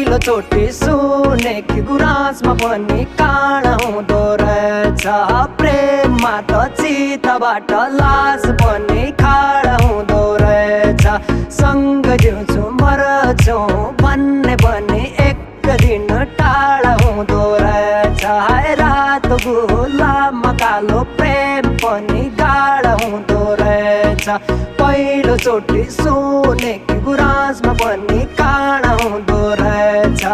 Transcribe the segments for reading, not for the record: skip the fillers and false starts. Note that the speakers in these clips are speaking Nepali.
पहिलोचोटि सुनेकी गुराँसमा पनि काँडा हुँदो रहेछ। प्रेममा त चितबाट लास पनि खाडा हुँदो रहेछ। सँग जिउँछु मर्छौ भन्ने पनि एक दिन टाढा हुँदो रहेछ। हाय रातो गुलाबमा कालो प्रेम पनि गाढा हुँदो रहेछ। पहिलोचोटि सुनेकी गुराँसमा पनि काँडा हुँदो रहेछ।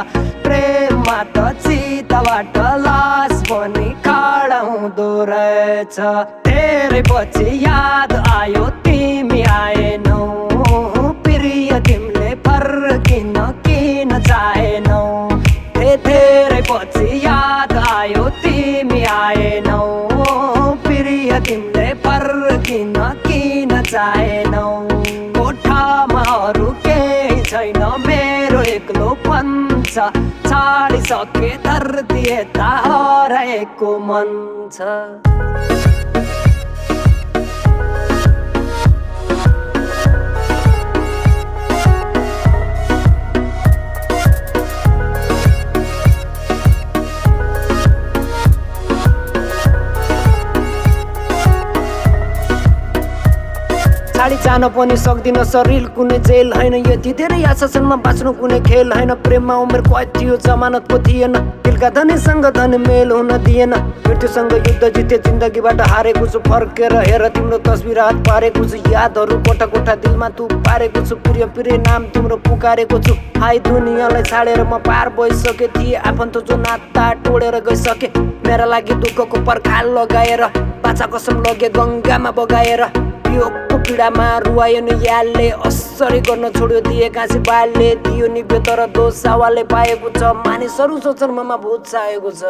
प्रेममा त चितबाट लास पनि खाडा हुँदो रहेछ। धेरै पछि याद आयो तिमी आएनौ, प्रिय तिमीले फर्किन किन चाहेनौ। धेरै पछि याद आयो तिमी आएनौ, प्रिय तिमीले फर्किन किन चाहेनौ। कोठामा अरू केही छैन मेरो एक्लोपन छ, छाडिसके धरती यता हराएको मन छ। छाडी जान पनि सक्दिन शरीर कुनै जेल हैन। यति धेरै आशासनमा बाँच्नु कुनै खेल हैन। प्रेममा उमेर कैद थियो जमानतको थिएन। दिलका धनीसँग धनी मेल हुन दिएन। मृत्युसँग युद्ध जिते जिन्दगीबाट हारेको छु। फर्केर हेर तिम्रो तस्बिर हात पारेको छु। यादहरू कोठा कोठा दिलमा तु पारेको छु। प्रिय प्रिय नाम तिम्रो पुकारेको छु। हाई दुनियाँलाई छाडेर म पार भइसके थिएँ। आफन्त जो नाता टोडेर गइसके। मेरा लागि दुःखको पर्खाल लगाएर बाछा कसम लगे गङ्गामा बगाएर। योगको पीडामा रुवायो नि यालले, असरी गर्न छोड्यो दिएका आशीर्वादले। दियो निभ्यो तर दोष हावाले पाएको छ। मानिसहरू सोच्छन् ममा भूत छाएको छ।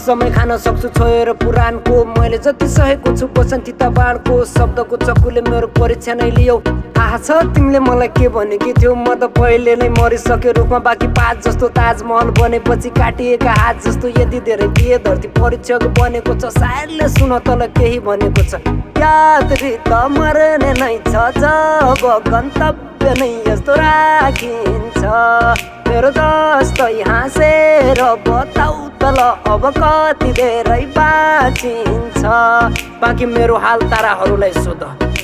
समय खान सक्छु छोएर पुराणको। मैले जति सहेको छु बसन्ती बाणको। शब्दको चक्कुले मेरो परीक्षा नै लियौ। थाहा छ तिमीले मलाई के भनेकी थियौ। म त पहिले नै मरिसके रूपमा बाँकी पात जस्तो। ताजमहल बनेपछि काटिएका हात जस्तो। यति धेरै दिए धरती परीक्षक बनेको छ। सायदले सुन तल केही भनेको छ। याद त मर्ने नै छ जब गन्तव्य नै यस्तो राखिन्छ। मेरो जस्तै हाँसेर बताउ तल अब कति धेरै बाँचिन्छ। बाँकी मेरो हाल ताराहरूलाई सोध,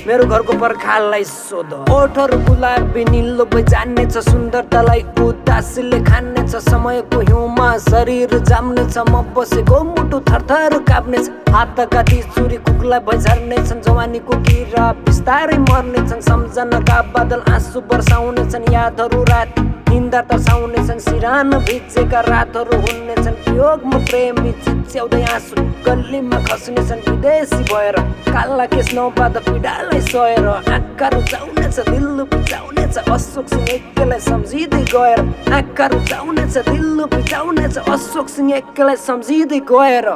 मेरो घरको पर्खाललाई सोध। ओठहरू गुलाबी निलो भई जान्नेछ। सुन्दरतालाई उदासीले खान्नेछ। समयको हिउँमा शरीर जाम्नेछ। म बसेको मुटु थरथर काप्नेछ। हातका ती चुरी कुक्ला भई झर्नेछन्। जवानीको किरा बिस्तारै मर्नेछन्। सम्झनाका बादल आँसु बर्साउनेछन्। यादहरू रात निन्दा तर्साउनेछन्। सिरान भिजेका रातहरू हुनेछन्। वियोगमा प्रेमी चिच्याउँदै आँसु गल्लीमा खस्नेछन्। विदेशी भएर काला केस नौपाद पीडालाई सहेर। आँखा रुचाउनेछ दिल पिचाउनेछ। अशोक सिंह एक्कैलाई सम्झिँदै गएर। आँखा रुचाउनेछ दिल पिचाउनेछ। अशोक सिंह एक्कैलाई सम्झिँदै गएर।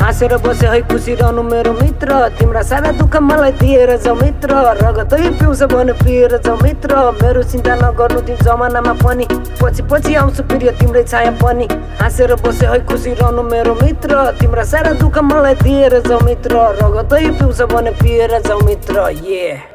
हाँसेर बसे है खुसी रहनु मेरो मित्र। तिम्रा सारा दुःख मलाई दिएर जाऊ मित्र। रगतै पिउँछ भने पिएर जाऊ मित्र। मेरो चिन्ता नगर्नु तिमी जमानामा पनि। पछि पछि आउँछु प्रिय तिम्रै छाया पनि। हाँसेर बसे है खुसी रहनु मेरो मित्र। तिम्रा सारा दुःख मलाई दिएर जाऊ मित्र। रगतै पिउँछ भने पिएर जाऊ मित्र।